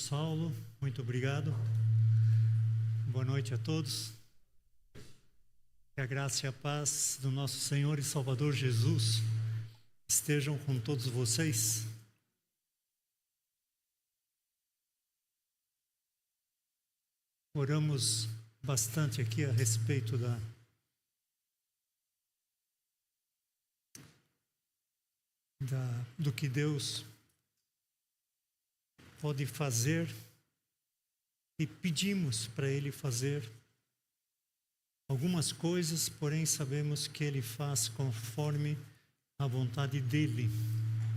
Saulo, muito obrigado. Boa noite a todos. Que a graça e a paz do nosso Senhor e Salvador Jesus estejam com todos vocês. Oramos bastante aqui a respeito do que Deus pode fazer e pedimos para Ele fazer algumas coisas, porém sabemos que Ele faz conforme a vontade dEle.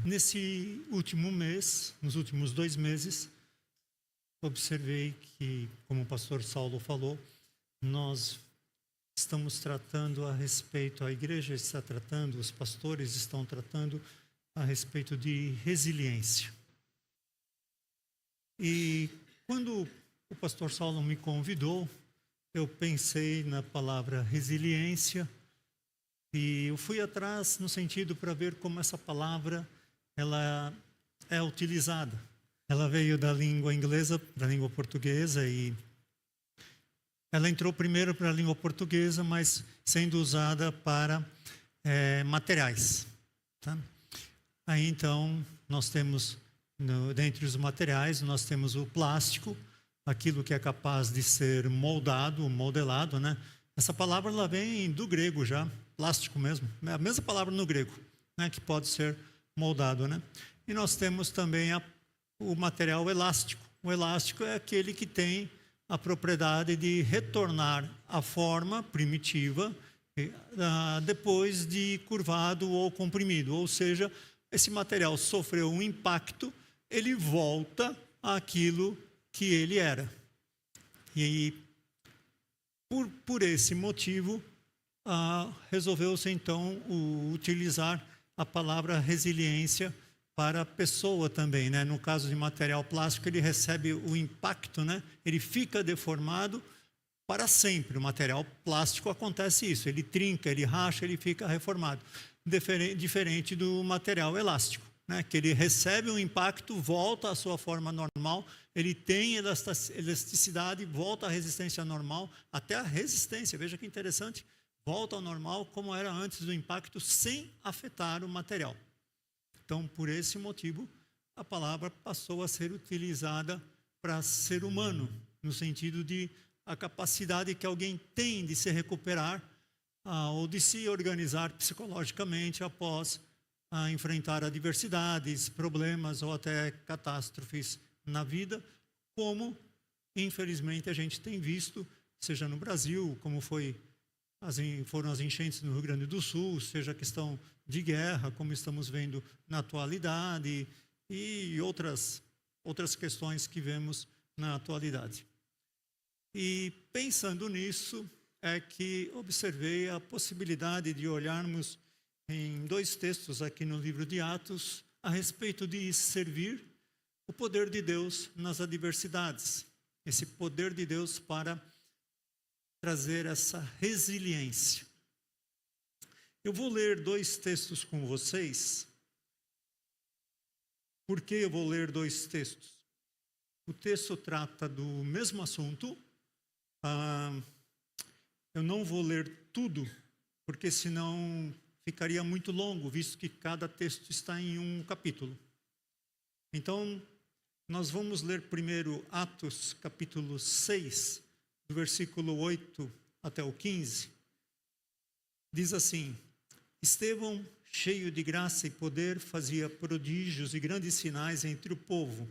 Nesse último mês, nos últimos 2 meses, observei que, como o pastor Saulo falou, nós estamos tratando a respeito, a igreja está tratando, os pastores estão tratando a respeito de resiliência. E quando o pastor Saulo me convidou, eu pensei na palavra resiliência e eu fui atrás no sentido para ver como essa palavra ela é utilizada. Ela veio da língua inglesa para a língua portuguesa e ela entrou primeiro para a língua portuguesa, mas sendo usada para materiais. Tá? Aí então nós temos, dentre os materiais, nós temos o plástico, aquilo que é capaz de ser moldado, modelado, né? Essa palavra ela vem do grego já, plástico mesmo, é a mesma palavra no grego, né? Que pode ser moldado, né? E nós temos também o material elástico. O elástico é aquele que tem a propriedade de retornar à forma primitiva depois de curvado ou comprimido, ou seja, esse material sofreu um impacto, ele volta àquilo que ele era. E por esse motivo, resolveu-se então utilizar a palavra resiliência para a pessoa também, né? No caso de material plástico, ele recebe o impacto, né? Ele fica deformado para sempre. O material plástico acontece isso, ele trinca, ele racha, ele fica reformado. Diferente do material elástico, né? Que ele recebe um impacto, volta à sua forma normal, ele tem elasticidade, volta à resistência normal, até a resistência, veja que interessante, volta ao normal como era antes do impacto, sem afetar o material. Então, por esse motivo, a palavra passou a ser utilizada para ser humano, no sentido de a capacidade que alguém tem de se recuperar ou de se organizar psicologicamente após enfrentar adversidades, problemas ou até catástrofes na vida, como infelizmente a gente tem visto, seja no Brasil, como foram as enchentes no Rio Grande do Sul, seja a questão de guerra, como estamos vendo na atualidade, e outras questões que vemos na atualidade. E pensando nisso, é que observei a possibilidade de olharmos em 2 textos aqui no livro de Atos, a respeito de servir o poder de Deus nas adversidades. Esse poder de Deus para trazer essa resiliência. Eu vou ler 2 textos com vocês. Por que eu vou ler 2 textos? O texto trata do mesmo assunto. Eu não vou ler tudo, porque senão ficaria muito longo, visto que cada texto está em um capítulo. Então, nós vamos ler primeiro Atos, capítulo 6, do versículo 8 até o 15. Diz assim: Estevão, cheio de graça e poder, fazia prodígios e grandes sinais entre o povo.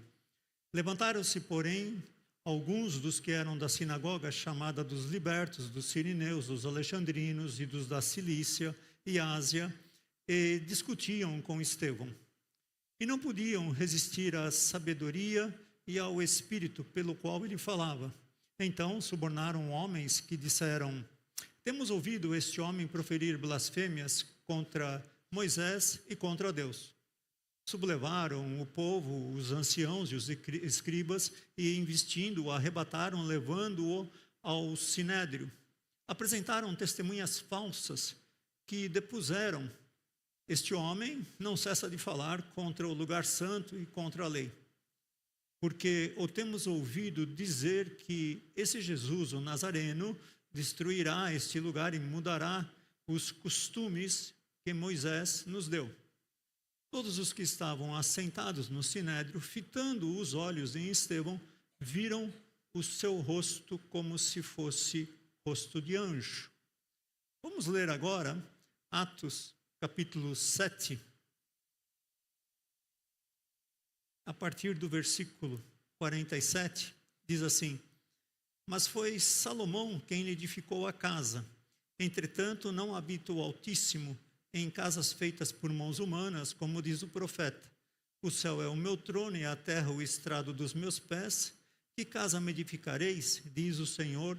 Levantaram-se, porém, alguns dos que eram da sinagoga chamada dos libertos, dos sirineus, dos alexandrinos e dos da Cilícia e Ásia, e discutiam com Estevão. E não podiam resistir à sabedoria e ao espírito pelo qual ele falava. Então subornaram homens que disseram: Temos ouvido este homem proferir blasfêmias contra Moisés e contra Deus. Sublevaram o povo, os anciãos e os escribas, e investindo-o, arrebataram, levando-o ao sinédrio. Apresentaram testemunhas falsas que depuseram: Este homem não cessa de falar contra o lugar santo e contra a lei. porque o temos ouvido dizer que esse Jesus, o Nazareno, destruirá este lugar e mudará os costumes que Moisés nos deu. Todos os que estavam assentados no sinédrio, fitando os olhos em Estevão, viram o seu rosto como se fosse rosto de anjo. Vamos ler agora Atos, capítulo 7, a partir do versículo 47, diz assim: Mas foi Salomão quem lhe edificou a casa. Entretanto, não habita o Altíssimo em casas feitas por mãos humanas, como diz o profeta. O céu é o meu trono e a terra o estrado dos meus pés. Que casa me edificareis, diz o Senhor?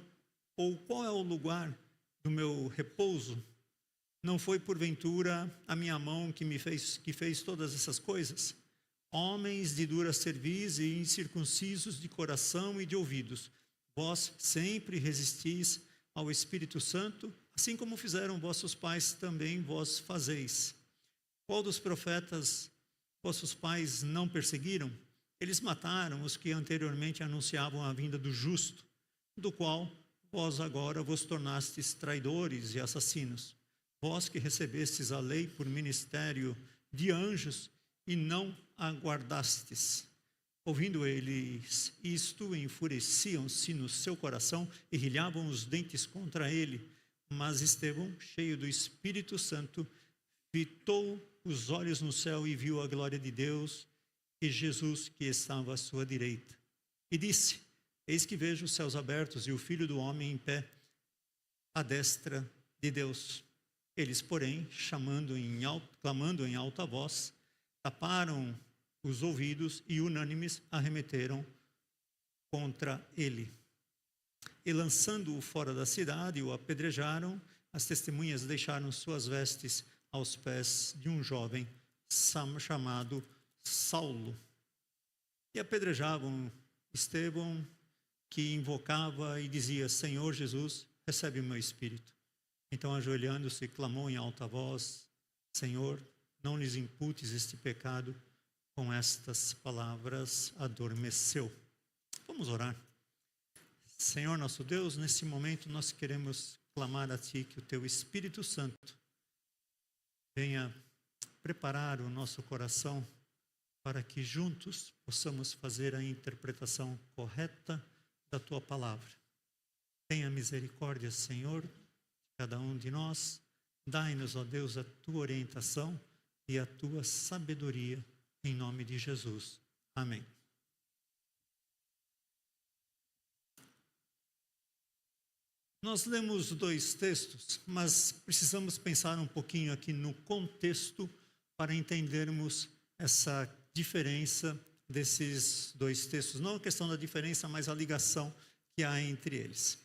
Ou qual é o lugar do meu repouso? Não foi porventura a minha mão que fez todas essas coisas? Homens de dura cerviz e incircuncisos de coração e de ouvidos, vós sempre resistis ao Espírito Santo, assim como fizeram vossos pais, também vós fazeis. Qual dos profetas vossos pais não perseguiram? Eles mataram os que anteriormente anunciavam a vinda do justo, do qual vós agora vos tornastes traidores e assassinos. Vós que recebestes a lei por ministério de anjos e não aguardastes. Ouvindo eles isto, enfureciam-se no seu coração e rilhavam os dentes contra ele. Mas Estevão, cheio do Espírito Santo, fitou os olhos no céu e viu a glória de Deus e Jesus que estava à sua direita. E disse: Eis que vejo os céus abertos e o Filho do Homem em pé, à destra de Deus. Eles, porém, clamando em alta voz, taparam os ouvidos e, unânimes, arremeteram contra ele. E, lançando-o fora da cidade, o apedrejaram. As testemunhas deixaram suas vestes aos pés de um jovem chamado Saulo. E apedrejavam Estevão, que invocava e dizia: Senhor Jesus, recebe o meu espírito. Então, ajoelhando-se, clamou em alta voz: Senhor, não lhes imputes este pecado. Com estas palavras adormeceu. Vamos orar. Senhor nosso Deus, nesse momento nós queremos clamar a Ti que o Teu Espírito Santo venha preparar o nosso coração para que juntos possamos fazer a interpretação correta da Tua palavra. Tenha misericórdia, Senhor, de cada um de nós. Dai-nos, ó Deus, a Tua orientação e a Tua sabedoria, em nome de Jesus. Amém. Nós lemos dois textos, mas precisamos pensar um pouquinho aqui no contexto para entendermos essa diferença desses dois textos. Não a questão da diferença, mas a ligação que há entre eles.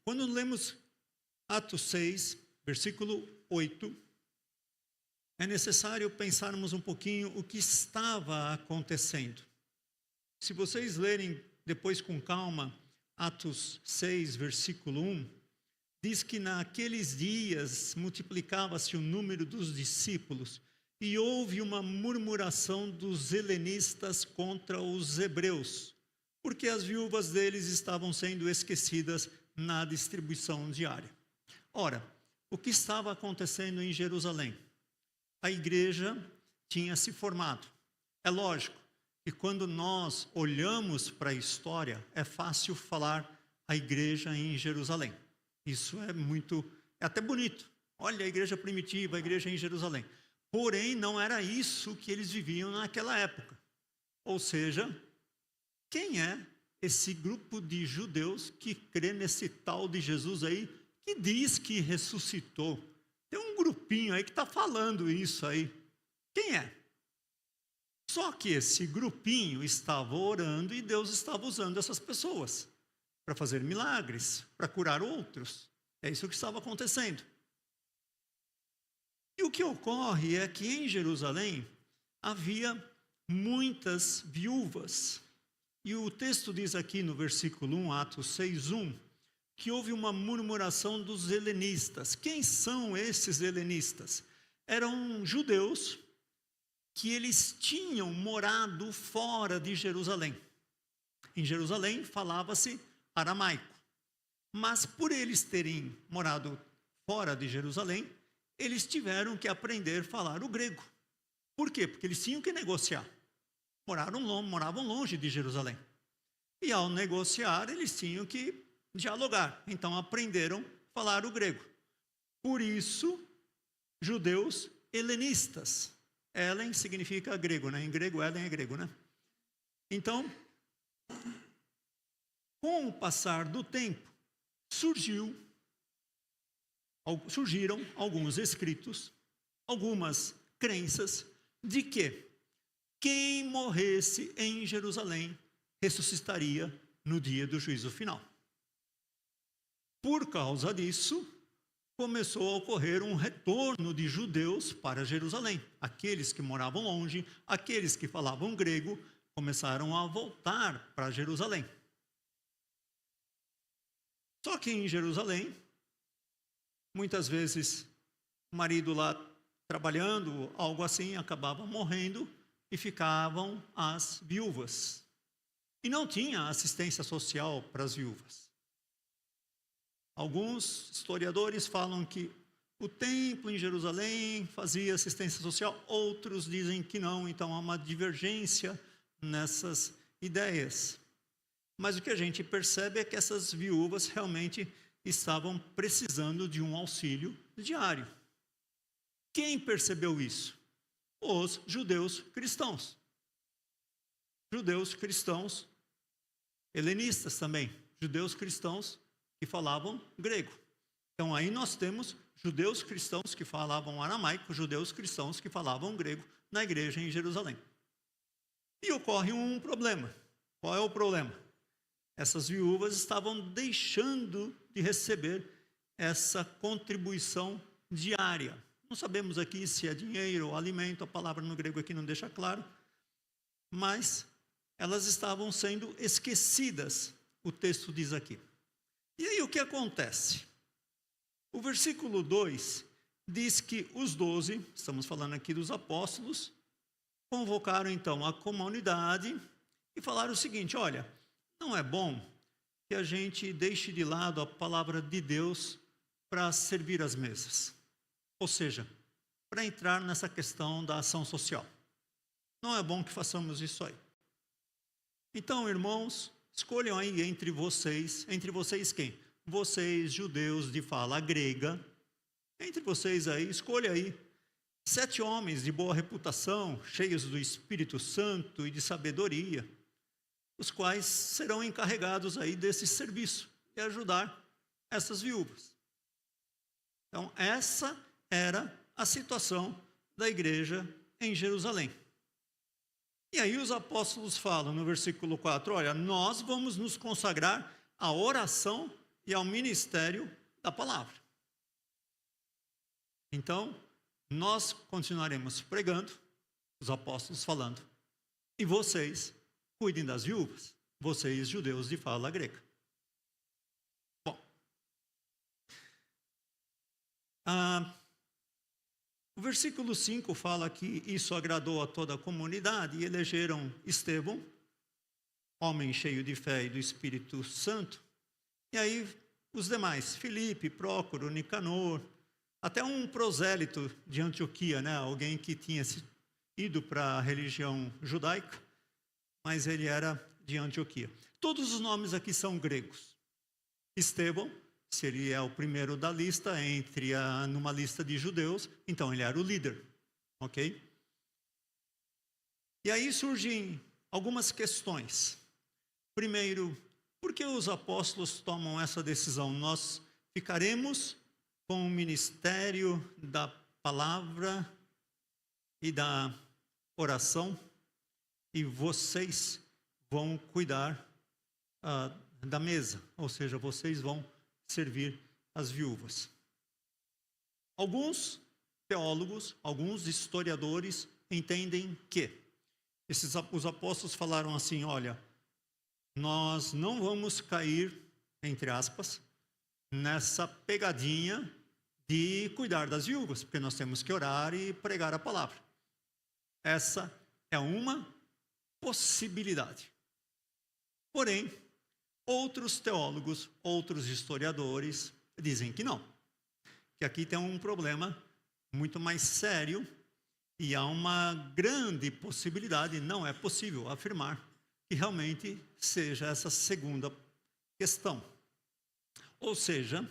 Quando lemos Atos 6, versículo 8, é necessário pensarmos um pouquinho o que estava acontecendo. Se vocês lerem depois com calma, Atos 6, versículo 1, diz que naqueles dias multiplicava-se o número dos discípulos e houve uma murmuração dos helenistas contra os hebreus, porque as viúvas deles estavam sendo esquecidas na distribuição diária. Ora, o que estava acontecendo em Jerusalém? A igreja tinha se formado. É lógico que quando nós olhamos para a história, é fácil falar a igreja em Jerusalém. Isso é até bonito. Olha a igreja primitiva, a igreja em Jerusalém. Porém, não era isso que eles viviam naquela época. Ou seja, quem é esse grupo de judeus que crê nesse tal de Jesus aí, que diz que ressuscitou? Tem um grupinho aí que está falando isso aí. Quem é? Só que esse grupinho estava orando e Deus estava usando essas pessoas para fazer milagres, para curar outros. É isso que estava acontecendo. E o que ocorre é que em Jerusalém havia muitas viúvas. E o texto diz aqui no versículo 1, Atos 6:1, que houve uma murmuração dos helenistas. Quem são esses helenistas? Eram judeus que eles tinham morado fora de Jerusalém. Em Jerusalém falava-se aramaico, mas por eles terem morado fora de Jerusalém, eles tiveram que aprender a falar o grego. Por quê? Porque eles tinham que negociar. Moravam longe de Jerusalém. E ao negociar, eles tinham que dialogar. Então aprenderam a falar o grego. Por isso, judeus helenistas. Helen significa grego, né? Em grego, Helen é grego, né? Então, com o passar do tempo, surgiram alguns escritos, algumas crenças de que quem morresse em Jerusalém ressuscitaria no dia do juízo final. Por causa disso, começou a ocorrer um retorno de judeus para Jerusalém. Aqueles que moravam longe, aqueles que falavam grego, começaram a voltar para Jerusalém. Só que em Jerusalém, muitas vezes, o marido lá trabalhando, algo assim, acabava morrendo e ficavam as viúvas. E não tinha assistência social para as viúvas. Alguns historiadores falam que o templo em Jerusalém fazia assistência social, outros dizem que não, então há uma divergência nessas ideias. Mas o que a gente percebe é que essas viúvas realmente estavam precisando de um auxílio diário. Quem percebeu isso? Os judeus cristãos. Judeus cristãos helenistas também. Judeus cristãos que falavam grego. Então aí nós temos judeus cristãos que falavam aramaico, judeus cristãos que falavam grego na igreja em Jerusalém. E ocorre um problema. Qual é o problema? Essas viúvas estavam deixando de receber essa contribuição diária. Não sabemos aqui se é dinheiro ou alimento, a palavra no grego aqui não deixa claro, mas elas estavam sendo esquecidas, o texto diz aqui. E aí o que acontece? O versículo 2 diz que os 12, estamos falando aqui dos apóstolos, convocaram então a comunidade e falaram o seguinte: olha, não é bom que a gente deixe de lado a palavra de Deus para servir as mesas. Ou seja, para entrar nessa questão da ação social. Não é bom que façamos isso aí. Então, irmãos, escolham aí entre vocês quem? Vocês, judeus de fala grega, entre vocês aí, escolha aí 7 homens de boa reputação, cheios do Espírito Santo e de sabedoria, os quais serão encarregados aí desse serviço e ajudar essas viúvas. Então, essa era a situação da igreja em Jerusalém. E aí os apóstolos falam no versículo 4, olha, nós vamos nos consagrar à oração e ao ministério da palavra. Então, nós continuaremos pregando, os apóstolos falando, e vocês cuidem das viúvas, vocês judeus de fala grega. Bom, o versículo 5 fala que isso agradou a toda a comunidade e elegeram Estevão, homem cheio de fé e do Espírito Santo, e aí os demais, Filipe, Prócoro, Nicanor, até um prosélito de Antioquia, né? Alguém que tinha ido para a religião judaica, mas ele era de Antioquia. Todos os nomes aqui são gregos. Estevão seria o primeiro da lista, numa lista de judeus, então ele era o líder, ok? E aí surgem algumas questões. Primeiro, por que os apóstolos tomam essa decisão? Nós ficaremos com o ministério da palavra e da oração, e vocês vão cuidar da mesa, ou seja, vocês vão servir as viúvas. Alguns teólogos, alguns historiadores entendem que os apóstolos falaram assim, olha, nós não vamos cair, entre aspas, nessa pegadinha de cuidar das viúvas, porque nós temos que orar e pregar a palavra. essa é uma possibilidade. Porém, outros teólogos, outros historiadores dizem que não. Que aqui tem um problema muito mais sério e há uma grande possibilidade, não é possível afirmar que realmente seja essa segunda questão. Ou seja,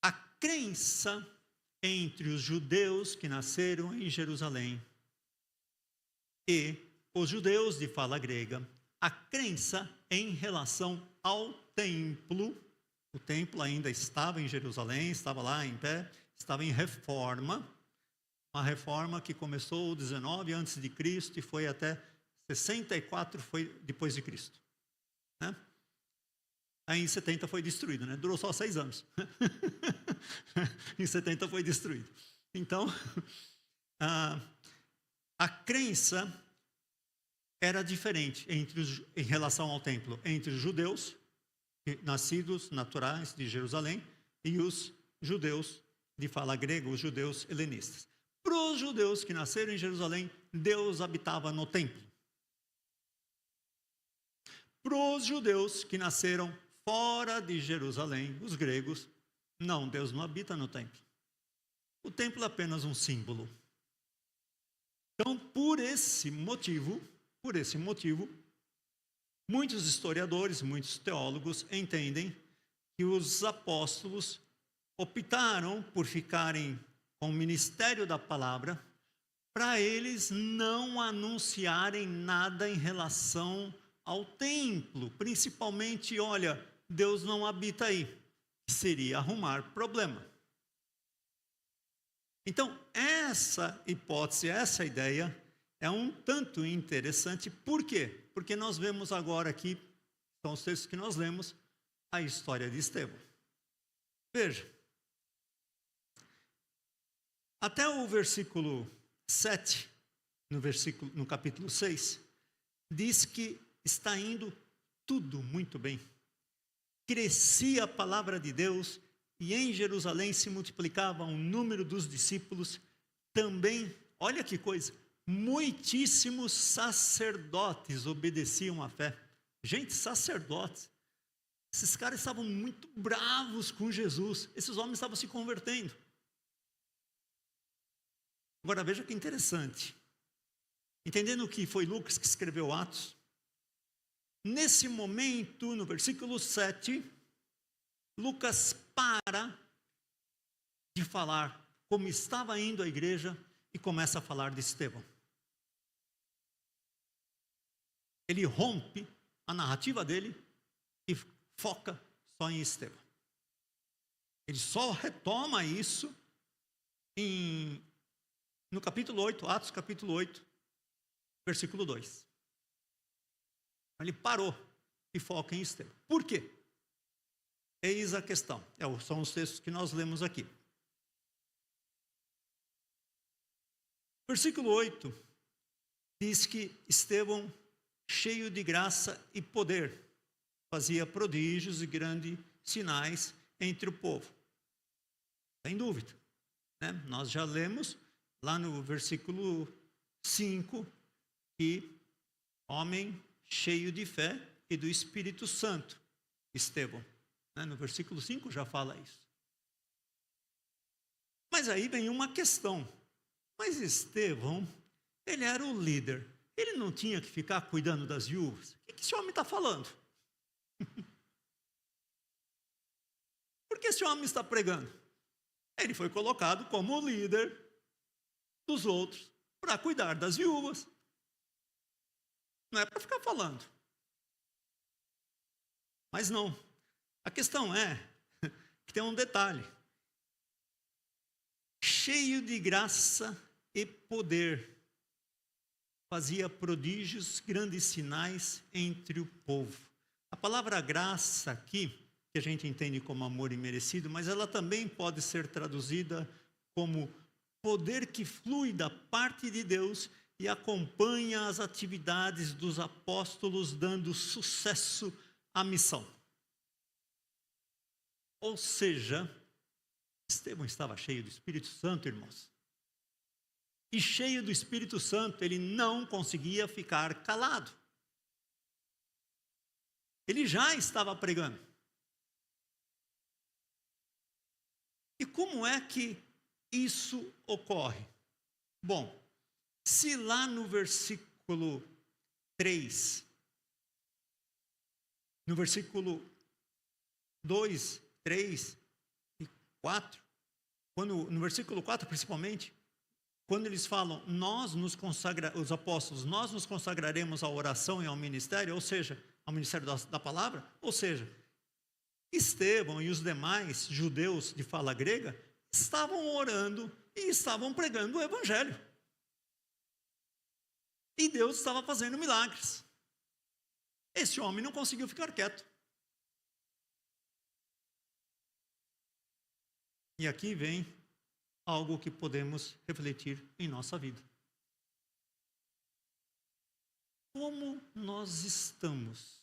a crença entre os judeus que nasceram em Jerusalém e os judeus de fala grega, a crença em relação ao templo. O templo ainda estava em Jerusalém, estava lá em pé, estava em reforma, uma reforma que começou 19 antes de Cristo e foi até 64 foi depois de Cristo, né? Aí em 70 foi destruído, né? Durou só 6 anos. Em 70 foi destruído. Então, a crença era diferente em relação ao templo, entre os judeus, nascidos naturais de Jerusalém, e os judeus de fala grega, os judeus helenistas. Para os judeus que nasceram em Jerusalém, Deus habitava no templo. Para os judeus que nasceram fora de Jerusalém, os gregos, não, Deus não habita no templo. O templo é apenas um símbolo. Então, por esse motivo, muitos historiadores, muitos teólogos entendem que os apóstolos optaram por ficarem com o ministério da palavra para eles não anunciarem nada em relação ao templo, principalmente, olha, Deus não habita aí, seria arrumar problema. Então, essa hipótese, essa ideia é um tanto interessante. Por quê? Porque nós vemos agora aqui, são os textos que nós lemos, a história de Estevão. Veja, até o versículo 7, no capítulo 6, diz que está indo tudo muito bem. Crescia a palavra de Deus e em Jerusalém se multiplicava o número dos discípulos. Também, olha que coisa, muitíssimos sacerdotes obedeciam à fé. Gente, sacerdotes. Esses caras estavam muito bravos com Jesus. Esses homens estavam se convertendo. Agora veja que interessante. Entendendo que foi Lucas que escreveu Atos, nesse momento, no versículo 7, Lucas para de falar como estava indo a igreja e começa a falar de Estevão. Ele rompe a narrativa dele e foca só em Estevão. Ele só retoma isso no capítulo 8, Atos capítulo 8, versículo 2. Ele parou e foca em Estevão. Por quê? Eis a questão. São os textos que nós lemos aqui. Versículo 8 diz que Estevão, cheio de graça e poder, fazia prodígios e grandes sinais entre o povo. Sem dúvida, né? Nós já lemos lá no versículo 5 que homem cheio de fé e do Espírito Santo, Estevão. No versículo 5 já fala isso. Mas aí vem uma questão. Mas Estevão, ele era o líder. Ele não tinha que ficar cuidando das viúvas? O que esse homem está falando? Por que esse homem está pregando? Ele foi colocado como líder dos outros para cuidar das viúvas. Não é para ficar falando. Mas não. A questão é que tem um detalhe. Cheio de graça e poder, fazia prodígios, grandes sinais entre o povo. A palavra graça aqui, que a gente entende como amor imerecido, mas ela também pode ser traduzida como poder que flui da parte de Deus e acompanha as atividades dos apóstolos, dando sucesso à missão. Ou seja, Estevão estava cheio do Espírito Santo, irmãos. e cheio do Espírito Santo, ele não conseguia ficar calado. Ele já estava pregando. E como é que isso ocorre? Bom, se lá no versículo 3, no versículo 2, 3 e 4, no versículo 4 principalmente, quando eles falam, os apóstolos, nós nos consagraremos à oração e ao ministério, ou seja, ao ministério da palavra, ou seja, Estevão e os demais judeus de fala grega estavam orando e estavam pregando o evangelho. E Deus estava fazendo milagres. Esse homem não conseguiu ficar quieto. E aqui vem algo que podemos refletir em nossa vida. Como nós estamos?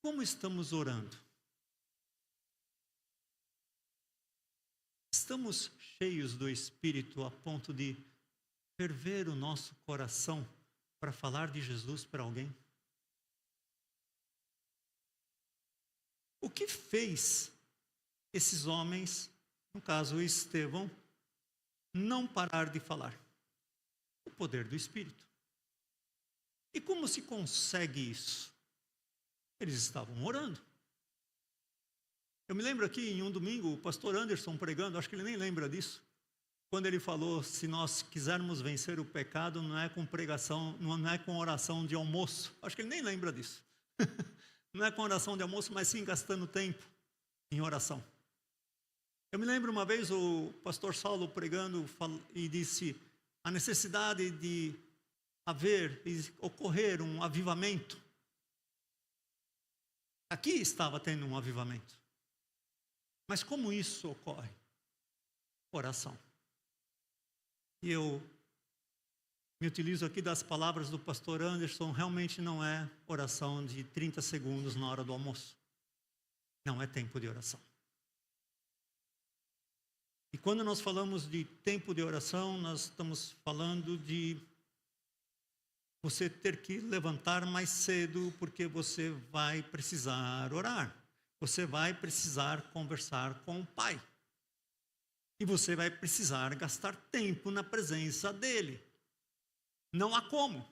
Como estamos orando? Estamos cheios do Espírito a ponto de ferver o nosso coração para falar de Jesus para alguém? O que fez esses homens, no caso Estevão, não parar de falar? O poder do Espírito. E como se consegue isso? Eles estavam orando. Eu me lembro aqui, em um domingo, o pastor Anderson pregando, acho que ele nem lembra disso, quando ele falou, se nós quisermos vencer o pecado, não é com pregação, não é com oração de almoço. Acho que ele nem lembra disso. Não é com oração de almoço, mas sim gastando tempo em oração. Eu me lembro uma vez o pastor Saulo pregando e disse a necessidade de ocorrer um avivamento. Aqui estava tendo um avivamento. Mas como isso ocorre? Oração. E eu me utilizo aqui das palavras do pastor Anderson, realmente não é oração de 30 segundos na hora do almoço. Não é tempo de oração. E quando nós falamos de tempo de oração, nós estamos falando de você ter que levantar mais cedo, porque você vai precisar orar. Você vai precisar conversar com o Pai. E você vai precisar gastar tempo na presença dEle. Não há como.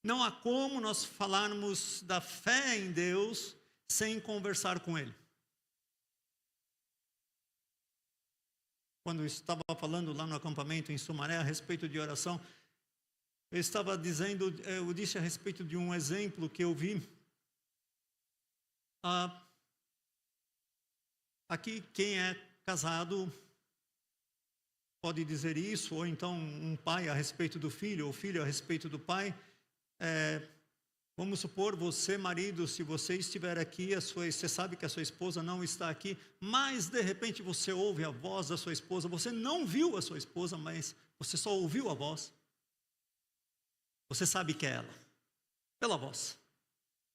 Não há como nós falarmos da fé em Deus sem conversar com Ele. Quando eu estava falando lá no acampamento em Sumaré a respeito de oração, eu disse a respeito de um exemplo que eu vi. Aqui quem é casado pode dizer isso, ou então um pai a respeito do filho, ou filho a respeito do pai. Vamos supor, você, marido, se você estiver aqui, você sabe que a sua esposa não está aqui, mas de repente você ouve a voz da sua esposa, você não viu a sua esposa, mas você só ouviu a voz. Você sabe que é ela, pela voz.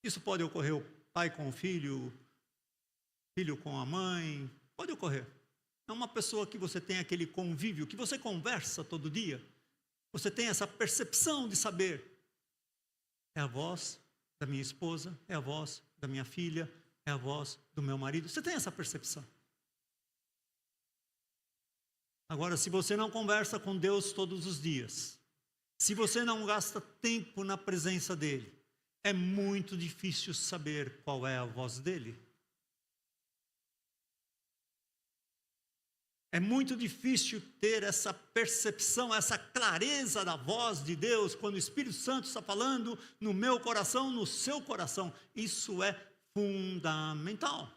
Isso pode ocorrer o pai com o filho com a mãe, pode ocorrer. É uma pessoa que você tem aquele convívio, que você conversa todo dia. Você tem essa percepção de saber. É a voz da minha esposa, é a voz da minha filha, é a voz do meu marido. Você tem essa percepção. Agora, se você não conversa com Deus todos os dias, se você não gasta tempo na presença dEle, é muito difícil saber qual é a voz dEle. É muito difícil ter essa percepção, essa clareza da voz de Deus, quando o Espírito Santo está falando no meu coração, no seu coração. Isso é fundamental.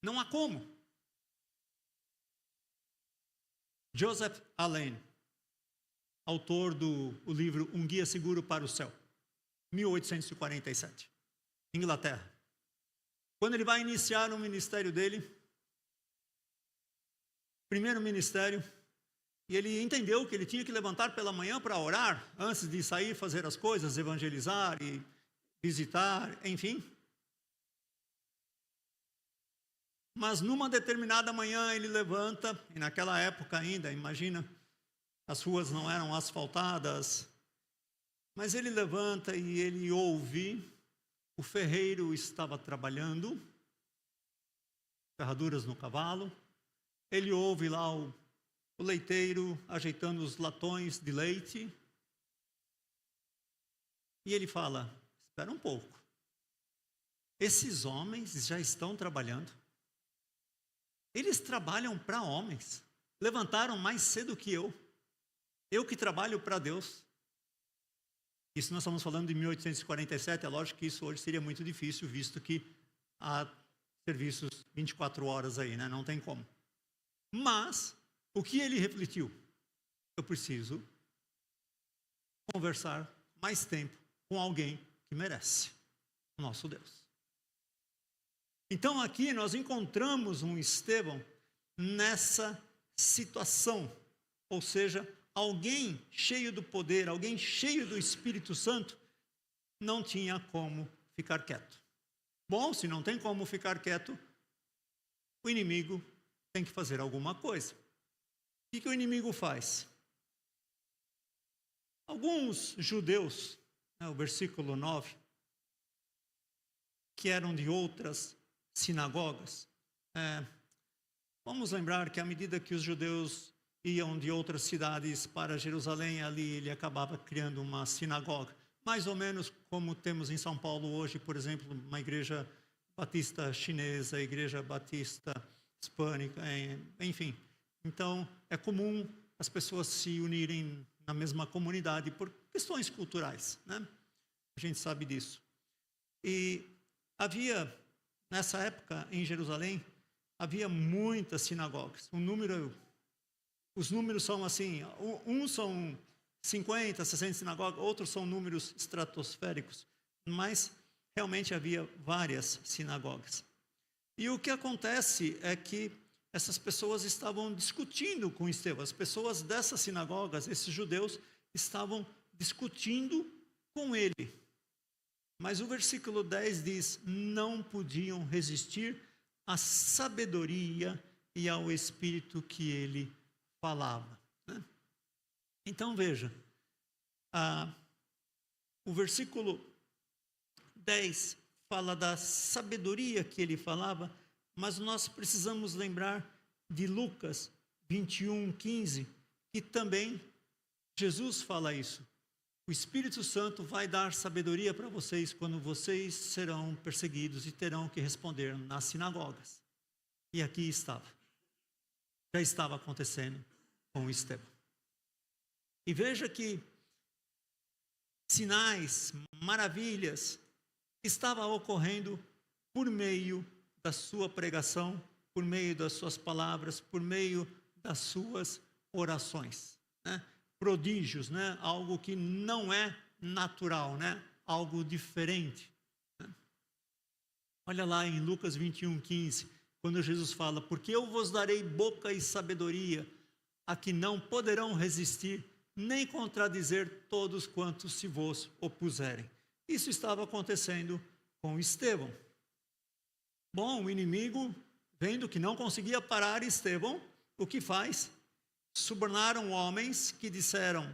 Não há como. Joseph Alleine, autor do livro Um Guia Seguro para o Céu, 1847, Inglaterra. Quando ele vai iniciar o ministério dele, primeiro ministério, e ele entendeu que ele tinha que levantar pela manhã para orar, antes de sair fazer as coisas, evangelizar e visitar, enfim. Mas numa determinada manhã ele levanta, e naquela época ainda, imagina, as ruas não eram asfaltadas, mas ele levanta e ele ouve, o ferreiro estava trabalhando, ferraduras no cavalo, ele ouve lá o leiteiro ajeitando os latões de leite, e ele fala, espera um pouco, esses homens já estão trabalhando, eles trabalham para homens, levantaram mais cedo que eu que trabalho para Deus. Isso nós estamos falando de 1847, é lógico que isso hoje seria muito difícil, visto que há serviços 24 horas aí, né? Não tem como. Mas, o que ele refletiu? Eu preciso conversar mais tempo com alguém que merece, o nosso Deus. Então aqui nós encontramos um Estevão nessa situação, ou seja, alguém cheio do poder, alguém cheio do Espírito Santo, não tinha como ficar quieto. Bom, se não tem como ficar quieto, o inimigo tem que fazer alguma coisa. O que o inimigo faz? Alguns judeus, o versículo 9, que eram de outras sinagogas. Vamos lembrar que à medida que os judeus iam de outras cidades para Jerusalém, ali ele acabava criando uma sinagoga. Mais ou menos como temos em São Paulo hoje, por exemplo, uma igreja batista chinesa, igreja batista hispânica, enfim. Então, é comum as pessoas se unirem na mesma comunidade por questões culturais, né? A gente sabe disso. E havia, nessa época, em Jerusalém, havia muitas sinagogas. Os números são assim, uns são 50, 60 sinagogas, outros são números estratosféricos, mas realmente havia várias sinagogas. E o que acontece é que essas pessoas estavam discutindo com Estevão, as pessoas dessas sinagogas, esses judeus, estavam discutindo com ele. Mas o versículo 10 diz, não podiam resistir à sabedoria e ao espírito que ele falava. Né? Então veja, o versículo 10 fala da sabedoria que ele falava, mas nós precisamos lembrar de Lucas 21:15, que também Jesus fala isso. O Espírito Santo vai dar sabedoria para vocês quando vocês serão perseguidos e terão que responder nas sinagogas. E aqui estava. Já estava acontecendo com Estevão. E veja que sinais, maravilhas, estavam ocorrendo por meio da sua pregação, por meio das suas palavras, por meio das suas orações, né? Prodígios, né? Algo que não é natural, né? Algo diferente. Né? Olha lá em Lucas 21:15, quando Jesus fala, porque eu vos darei boca e sabedoria, a que não poderão resistir, nem contradizer todos quantos se vos opuserem. Isso estava acontecendo com Estevão. Bom, o inimigo, vendo que não conseguia parar Estevão, o que faz? Subornaram homens que disseram,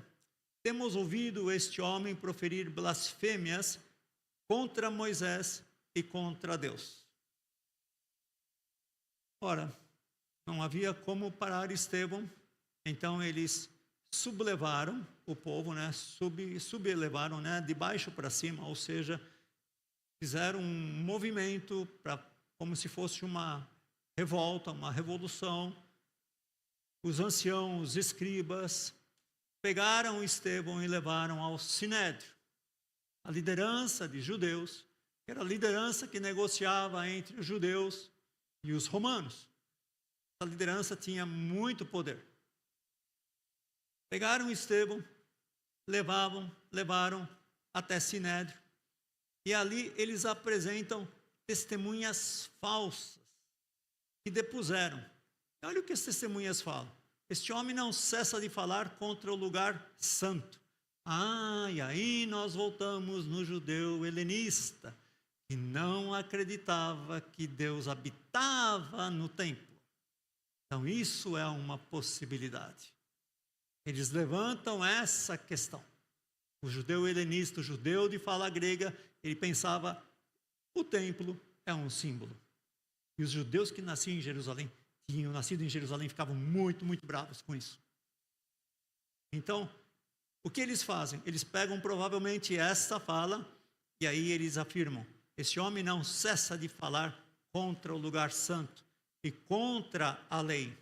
temos ouvido este homem proferir blasfêmias contra Moisés e contra Deus. Ora, não havia como parar Estevão, então eles sublevaram o povo, né? Subelevaram, né? De baixo para cima, ou seja, fizeram um movimento como se fosse uma revolta, uma revolução. Os anciãos, os escribas, pegaram Estevão e levaram ao Sinédrio. A liderança de judeus, que era a liderança que negociava entre os judeus e os romanos. A liderança tinha muito poder. Pegaram Estevão, levaram até Sinédrio, e ali eles apresentam testemunhas falsas que depuseram. Olha o que as testemunhas falam. Este homem não cessa de falar contra o lugar santo. E aí nós voltamos no judeu helenista, que não acreditava que Deus habitava no templo. Então, isso é uma possibilidade. Eles levantam essa questão. O judeu helenista, o judeu de fala grega, ele pensava, o templo é um símbolo. E os judeus que nasciam em Jerusalém, tinham nascido em Jerusalém, ficavam muito, muito bravos com isso. Então, o que eles fazem? Eles pegam provavelmente essa fala e aí eles afirmam, esse homem não cessa de falar contra o lugar santo e contra a lei.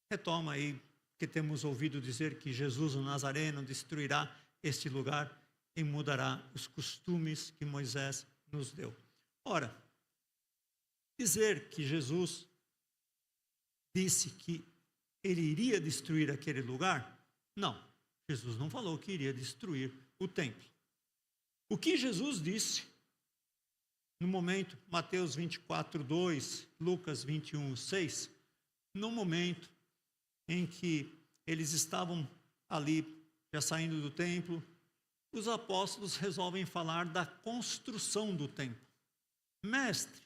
Retoma aí que temos ouvido dizer que Jesus, o Nazareno, destruirá este lugar e mudará os costumes que Moisés nos deu. Ora, dizer que Jesus disse que ele iria destruir aquele lugar, não. Jesus não falou que iria destruir o templo. O que Jesus disse no momento, Mateus 24, 2, Lucas 21, 6, no momento em que eles estavam ali, já saindo do templo, os apóstolos resolvem falar da construção do templo. Mestre,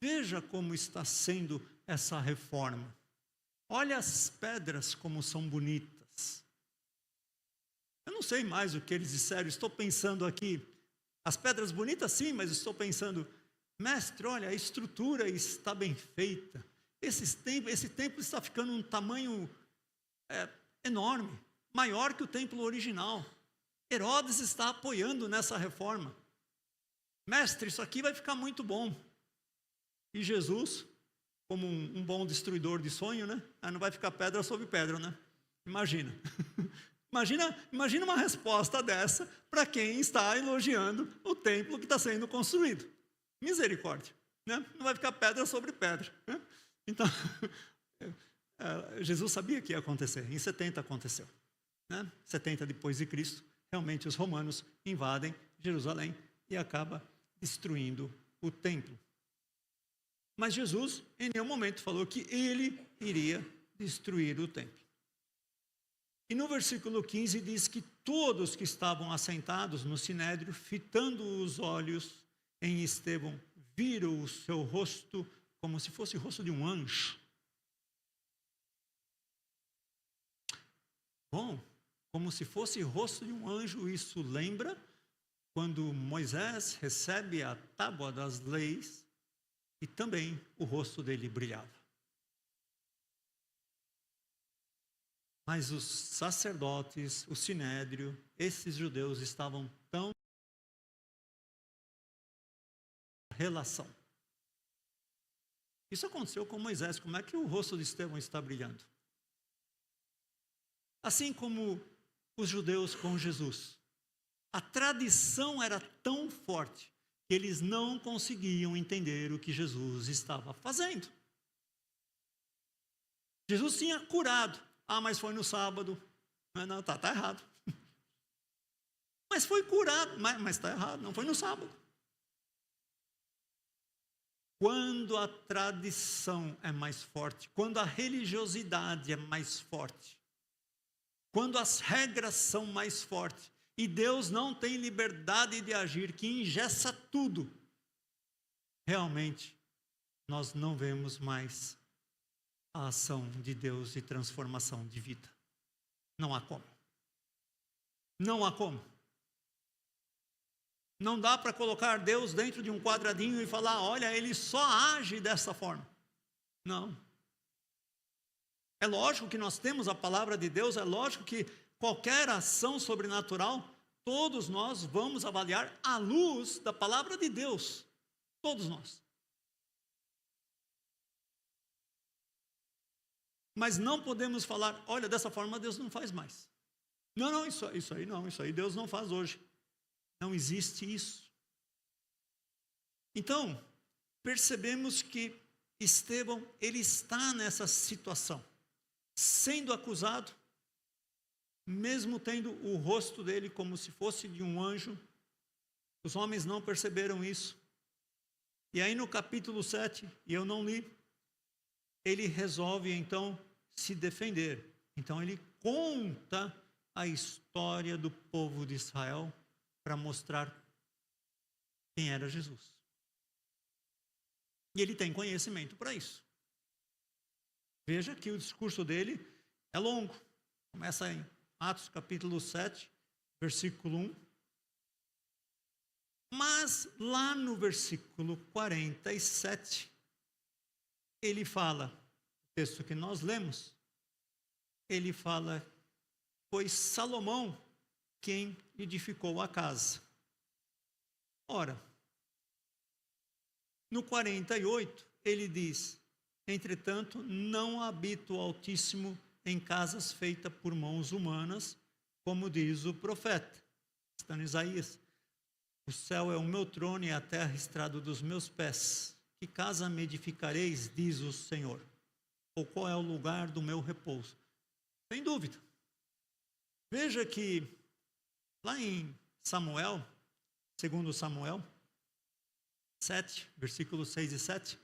veja como está sendo essa reforma. Olha as pedras como são bonitas. Eu não sei mais o que eles disseram, estou pensando aqui, as pedras bonitas sim, mas estou pensando, mestre, olha, a estrutura está bem feita. Esse templo está ficando um tamanho enorme, maior que o templo original. Herodes está apoiando nessa reforma. Mestre, isso aqui vai ficar muito bom. E Jesus, como um bom destruidor de sonho, né? Não vai ficar pedra sobre pedra, né? Imagina. Imagina uma resposta dessa para quem está elogiando o templo que está sendo construído. Misericórdia. Né? Não vai ficar pedra sobre pedra. Né? Então, Jesus sabia que ia acontecer. Em 70 aconteceu. Né? 70 depois de Cristo, realmente os romanos invadem Jerusalém e acaba destruindo o templo. Mas Jesus, em nenhum momento, falou que ele iria destruir o templo. E no versículo 15 diz que todos que estavam assentados no sinédrio, fitando os olhos em Estevão, viram o seu rosto como se fosse o rosto de um anjo. Bom, como se fosse o rosto de um anjo, isso lembra quando Moisés recebe a tábua das leis e também o rosto dele brilhava. Mas os sacerdotes, o sinédrio, esses judeus estavam tão relação. Isso aconteceu com Moisés. Como é que o rosto de Estevão está brilhando? Assim como os judeus com Jesus. A tradição era tão forte que eles não conseguiam entender o que Jesus estava fazendo. Jesus tinha curado. Mas foi no sábado. Não, está errado. Mas foi curado, mas está errado, não foi no sábado. Quando a tradição é mais forte, quando a religiosidade é mais forte, quando as regras são mais fortes, e Deus não tem liberdade de agir, que engessa tudo, realmente nós não vemos mais a ação de Deus de transformação de vida. Não há como. Não há como. Não dá para colocar Deus dentro de um quadradinho e falar, olha, ele só age dessa forma. Não. É lógico que nós temos a palavra de Deus, é lógico que qualquer ação sobrenatural, todos nós vamos avaliar à luz da palavra de Deus. Todos nós. Mas não podemos falar, olha, dessa forma Deus não faz mais. Não, isso aí Deus não faz hoje. Não existe isso. Então, percebemos que Estevão, ele está nessa situação, sendo acusado, mesmo tendo o rosto dele como se fosse de um anjo. Os homens não perceberam isso. E aí no capítulo 7, e eu não li, ele resolve então se defender. Então ele conta a história do povo de Israel para mostrar quem era Jesus. E ele tem conhecimento para isso. Veja que o discurso dele é longo. Começa em Atos capítulo 7, versículo 1. Mas lá no versículo 47, ele fala, o texto que nós lemos, ele fala, foi Salomão quem edificou a casa. Ora, no 48, ele diz, entretanto, não habita o Altíssimo em casas feitas por mãos humanas, como diz o profeta. Está em Isaías. O céu é o meu trono e a terra estrado dos meus pés. Que casa me edificareis, diz o Senhor? Ou qual é o lugar do meu repouso? Sem dúvida. Veja que lá em Samuel, segundo Samuel 7, versículos 6 e 7,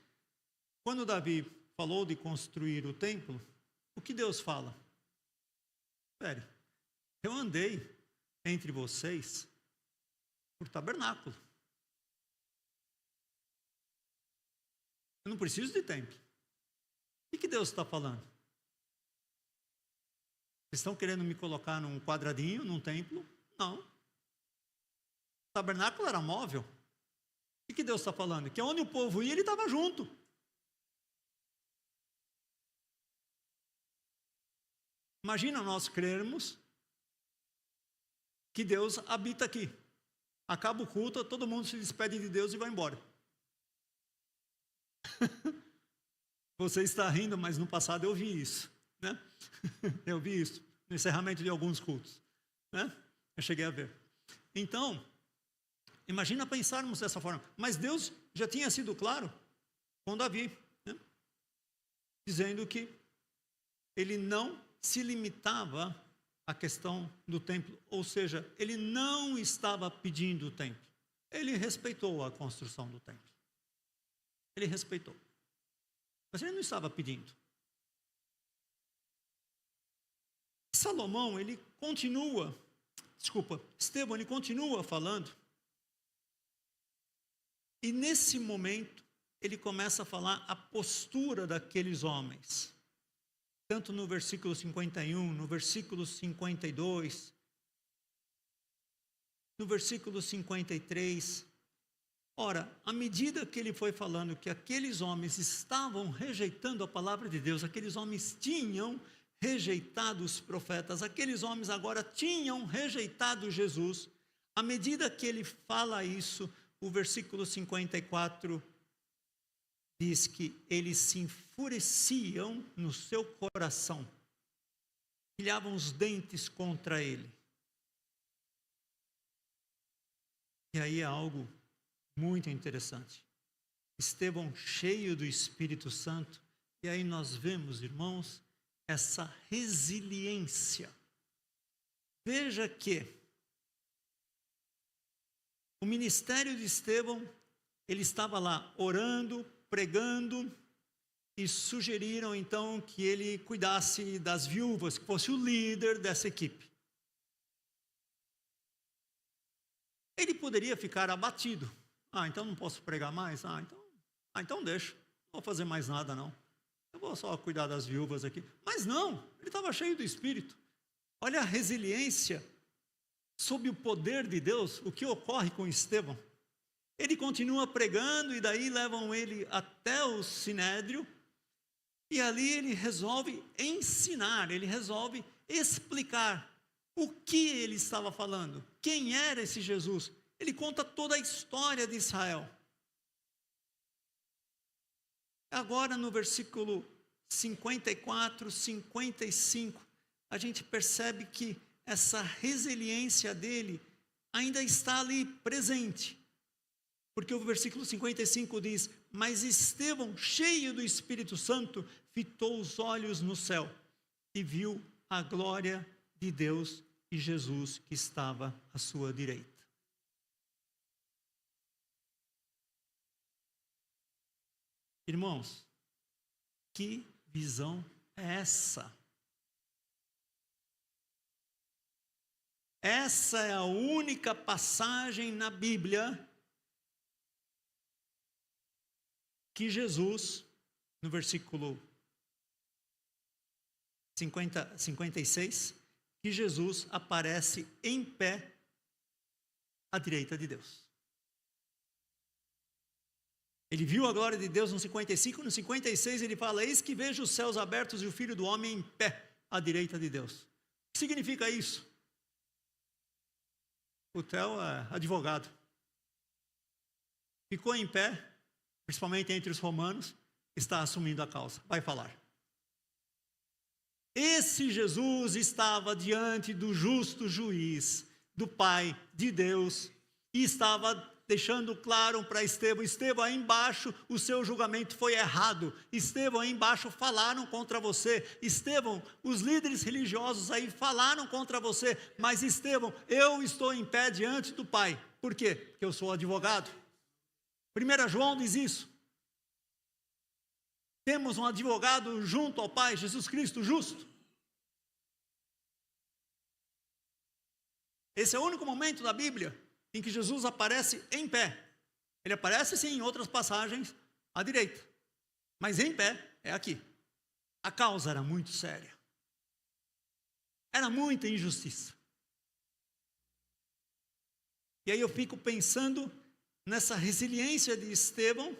quando Davi falou de construir o templo, o que Deus fala? Espere, eu andei entre vocês por tabernáculo. Eu não preciso de templo. O que Deus está falando? Vocês estão querendo me colocar num quadradinho, num templo? Não. O tabernáculo era móvel. O que Deus está falando? Que onde o povo ia, ele estava junto. Imagina nós crermos que Deus habita aqui. Acaba o culto, todo mundo se despede de Deus e vai embora. Você está rindo, mas no passado eu vi isso, né? Eu vi isso no encerramento de alguns cultos, né? Eu cheguei a ver. Então, imagina pensarmos dessa forma. Mas Deus já tinha sido claro com Davi, né? Dizendo que ele não se limitava à questão do templo, ou seja, ele não estava pedindo o templo. Ele respeitou a construção do templo. Ele respeitou. Mas ele não estava pedindo. Estevão, ele continua falando. E nesse momento, ele começa a falar a postura daqueles homens. Tanto no versículo 51, no versículo 52, no versículo 53. Ora, à medida que ele foi falando que aqueles homens estavam rejeitando a palavra de Deus, aqueles homens tinham rejeitado os profetas, aqueles homens agora tinham rejeitado Jesus, à medida que ele fala isso, o versículo 54 diz que eles se enfureciam no seu coração, pilhavam os dentes contra ele. E aí é algo muito interessante. Estevão cheio do Espírito Santo, e aí nós vemos, irmãos, essa resiliência. Veja que o ministério de Estevão, ele estava lá orando, pregando, e sugeriram então que ele cuidasse das viúvas, que fosse o líder dessa equipe. Ele poderia ficar abatido. Então não posso pregar mais? Então deixa. Não vou fazer mais nada, não. Eu vou só cuidar das viúvas aqui. Mas não, ele estava cheio do Espírito. Olha a resiliência sob o poder de Deus, o que ocorre com Estevão. Ele continua pregando e daí levam ele até o Sinédrio e ali ele resolve ensinar, ele resolve explicar o que ele estava falando, quem era esse Jesus. Ele conta toda a história de Israel. Agora no versículo 54, 55, a gente percebe que essa resiliência dele ainda está ali presente. Porque o versículo 55 diz, mas Estevão, cheio do Espírito Santo, fitou os olhos no céu e viu a glória de Deus e Jesus que estava à sua direita. Irmãos, que visão é essa? Essa é a única passagem na Bíblia que Jesus, no versículo 56, que Jesus aparece em pé à direita de Deus. Ele viu a glória de Deus no 55, no 56 ele fala: eis que vejo os céus abertos e o Filho do Homem em pé à direita de Deus. O que significa isso? O Theo é advogado. Ficou em pé, principalmente entre os romanos, está assumindo a causa. Vai falar. Esse Jesus estava diante do justo juiz, do Pai, de Deus, e estava deixando claro para Estevão: Estevão, aí embaixo o seu julgamento foi errado. Estevão, aí embaixo falaram contra você. Estevão, os líderes religiosos aí falaram contra você. Mas Estevão, eu estou em pé diante do Pai. Por quê? Porque eu sou advogado. 1 João diz isso. Temos um advogado junto ao Pai, Jesus Cristo justo. Esse é o único momento da Bíblia em que Jesus aparece em pé. Ele aparece sim em outras passagens à direita, mas em pé é aqui. A causa era muito séria. Era muita injustiça. E aí eu fico pensando nessa resiliência de Estevão,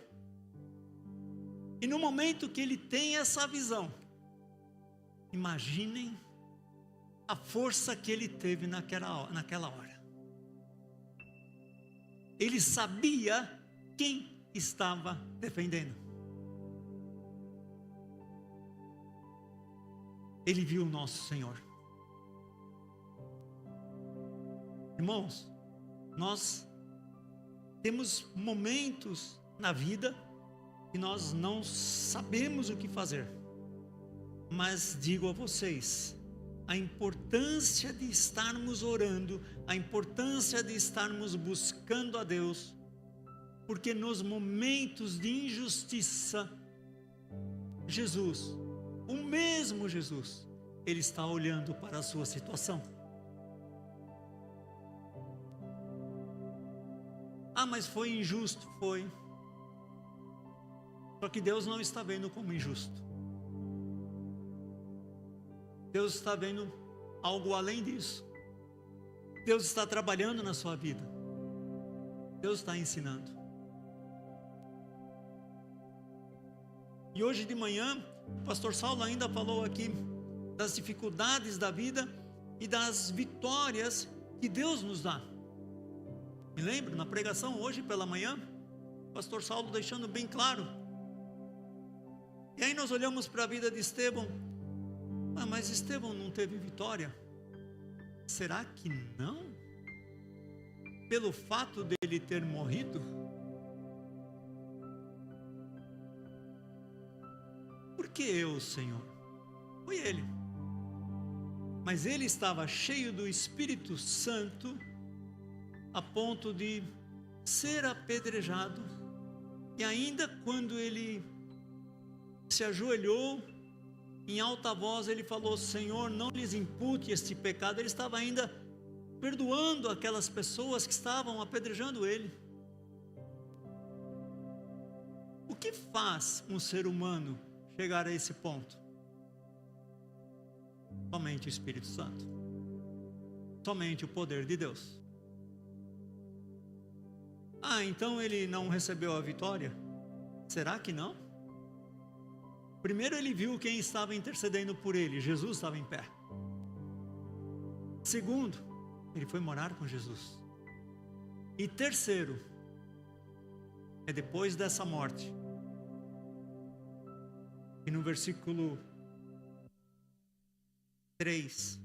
e no momento que ele tem essa visão, imaginem a força que ele teve naquela hora. Ele sabia quem estava defendendo. Ele viu o nosso Senhor. Irmãos, nós temos momentos na vida que nós não sabemos o que fazer. Mas digo a vocês, a importância de estarmos orando, a importância de estarmos buscando a Deus, porque nos momentos de injustiça, Jesus, o mesmo Jesus, Ele está olhando para a sua situação. Ah, mas foi injusto, foi. Só que Deus não está vendo como injusto. Deus está vendo algo além disso. Deus está trabalhando na sua vida. Deus está ensinando. E hoje de manhã, o pastor Saulo ainda falou aqui das dificuldades da vida e das vitórias que Deus nos dá. Me lembro, na pregação hoje pela manhã, o pastor Saulo deixando bem claro. E aí nós olhamos para a vida de Estevão. Ah, mas Estevão não teve vitória? Será que não? Pelo fato dele ter morrido? Por que eu, Senhor? Foi ele. Mas ele estava cheio do Espírito Santo a ponto de ser apedrejado. E ainda quando ele se ajoelhou, em alta voz ele falou: Senhor, não lhes impute este pecado. Ele estava ainda perdoando aquelas pessoas que estavam apedrejando ele. O que faz um ser humano chegar a esse ponto? Somente o Espírito Santo. Somente o poder de Deus. Ah, então ele não recebeu a vitória? Será que não? Primeiro ele viu quem estava intercedendo por ele. Jesus estava em pé. Segundo, ele foi morar com Jesus. E terceiro, é depois dessa morte, e no versículo 3,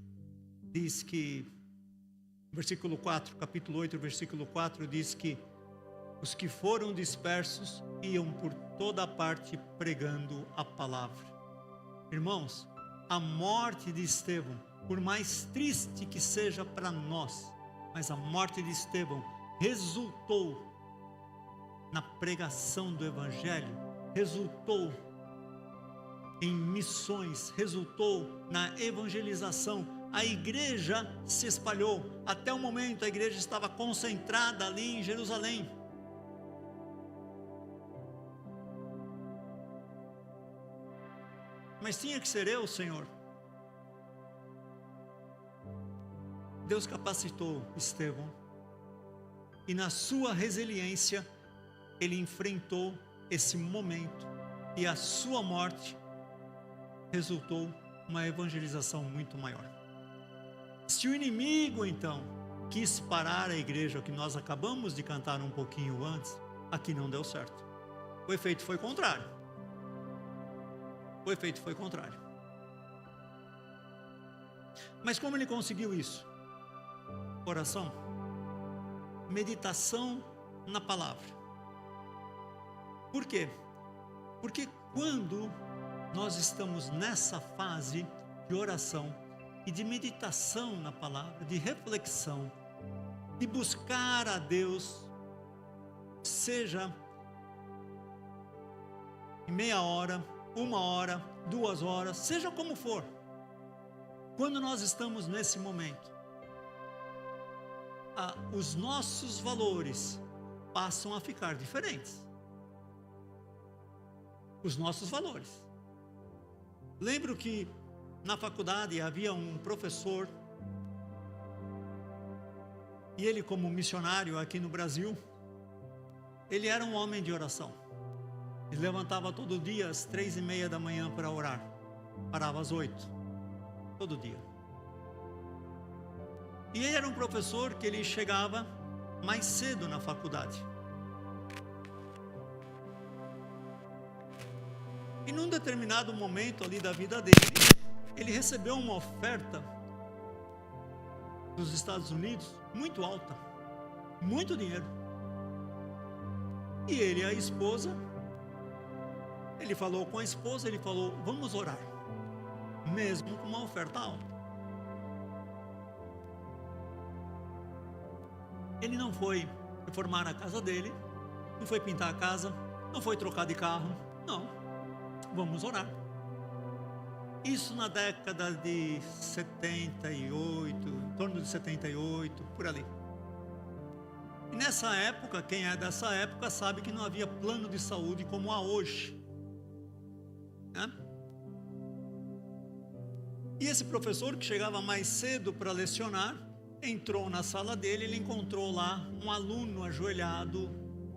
diz que, versículo 4, capítulo 8, versículo 4, diz que os que foram dispersos iam por toda parte pregando a palavra. Irmãos, a morte de Estevão, por mais triste que seja para nós, mas a morte de Estevão resultou na pregação do Evangelho, resultou em missões, resultou na evangelização. A igreja se espalhou. Até o momento a igreja estava concentrada ali em Jerusalém. Mas tinha que ser eu, Senhor. Deus capacitou Estevão. E na sua resiliência, ele enfrentou esse momento. E a sua morte resultou uma evangelização muito maior. Se o inimigo, então, quis parar a igreja, que nós acabamos de cantar um pouquinho antes, aqui não deu certo. O efeito foi contrário. O efeito foi contrário. Mas como ele conseguiu isso? Oração, meditação na palavra. Por quê? Porque quando nós estamos nessa fase de oração e de meditação na palavra, de reflexão, de buscar a Deus, seja em meia hora, 1 hora, 2 horas, seja como for. Quando nós estamos nesse momento, os nossos valores passam a ficar diferentes. Os nossos valores. Lembro que na faculdade havia um professor, e ele, como missionário aqui no Brasil, ele era um homem de oração. Ele levantava todo dia às 3:30 da manhã para orar, parava às 8, todo dia. E ele era um professor que ele chegava mais cedo na faculdade. E num determinado momento ali da vida dele, ele recebeu uma oferta dos Estados Unidos muito alta, muito dinheiro. E ele e a esposa, ele falou com a esposa, ele falou, vamos orar, mesmo com uma oferta alta. Ele não foi reformar a casa dele, não foi pintar a casa, não foi trocar de carro, não, vamos orar. Isso na década de 78, em torno de 78, por ali. E nessa época, quem é dessa época sabe que não havia plano de saúde como há hoje, né? E esse professor que chegava mais cedo para lecionar, entrou na sala dele, ele encontrou lá um aluno ajoelhado,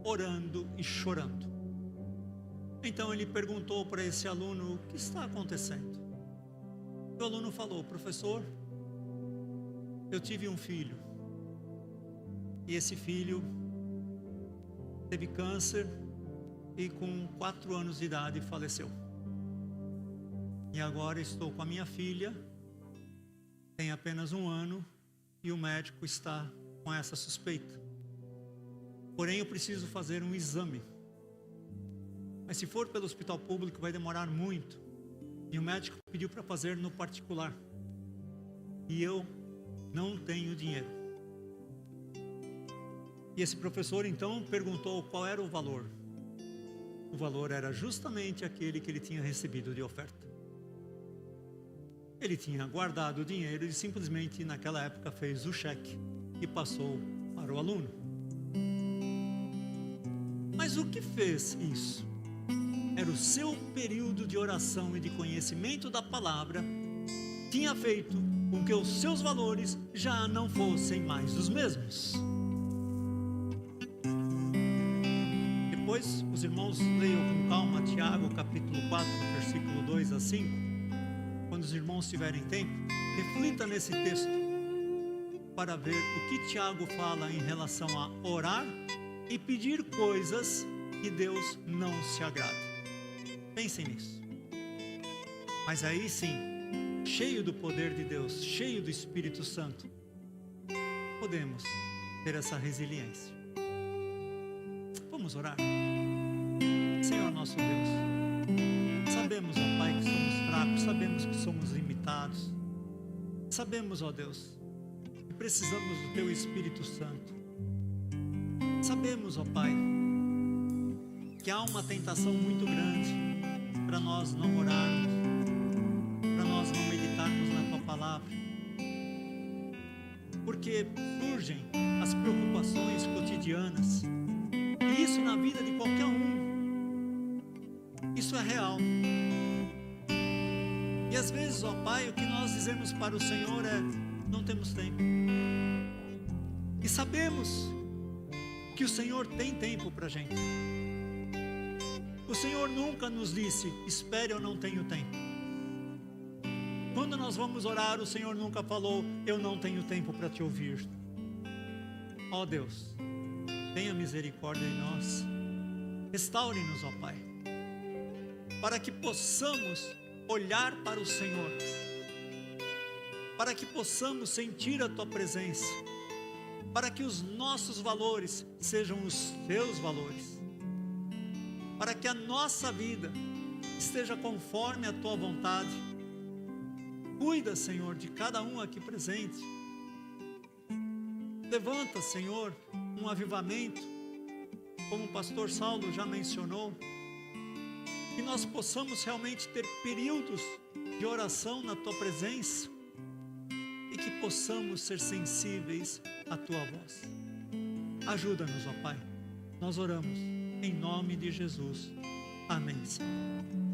orando e chorando. Então ele perguntou para esse aluno, o que está acontecendo? O aluno falou, professor, eu tive um filho, e esse filho teve câncer e com 4 anos de idade faleceu. E agora estou com a minha filha, tem apenas 1 ano, e o médico está com essa suspeita. Porém, eu preciso fazer um exame. Mas se for pelo hospital público, vai demorar muito. E o médico pediu para fazer no particular. E eu não tenho dinheiro. E esse professor, então, perguntou qual era o valor. O valor era justamente aquele que ele tinha recebido de oferta. Ele tinha guardado o dinheiro e simplesmente naquela época fez o cheque e passou para o aluno. Mas o que fez isso? Era o seu período de oração e de conhecimento da palavra tinha feito com que os seus valores já não fossem mais os mesmos. Depois, os irmãos leiam com calma Tiago capítulo 4, versículo 2 a 5. Quando os irmãos tiverem tempo, reflita nesse texto para ver o que Tiago fala em relação a orar e pedir coisas que Deus não se agrada. Pensem nisso. Mas aí sim, cheio do poder de Deus, cheio do Espírito Santo, podemos ter essa resiliência. Vamos orar. Senhor nosso Deus, sabemos, ó Pai, que somos fracos, sabemos que somos limitados, sabemos, ó Deus, que precisamos do Teu Espírito Santo. Sabemos, ó Pai, que há uma tentação muito grande para nós não orarmos, para nós não meditarmos na Tua Palavra, porque surgem as preocupações cotidianas, e isso na vida de qualquer um, isso é real. E às vezes, ó Pai, o que nós dizemos para o Senhor é: não temos tempo. E sabemos que o Senhor tem tempo para a gente. O Senhor nunca nos disse: espere, eu não tenho tempo. Quando nós vamos orar, o Senhor nunca falou: eu não tenho tempo para te ouvir. Ó Deus, tenha misericórdia em nós. Restaure-nos, ó Pai, para que possamos olhar para o Senhor, para que possamos sentir a Tua presença, para que os nossos valores sejam os Teus valores, para que a nossa vida esteja conforme a Tua vontade. Cuida, Senhor, de cada um aqui presente. Levanta, Senhor, um avivamento, como o pastor Saulo já mencionou, que nós possamos realmente ter períodos de oração na Tua presença e que possamos ser sensíveis à Tua voz. Ajuda-nos, ó Pai. Nós oramos em nome de Jesus. Amém, Senhor.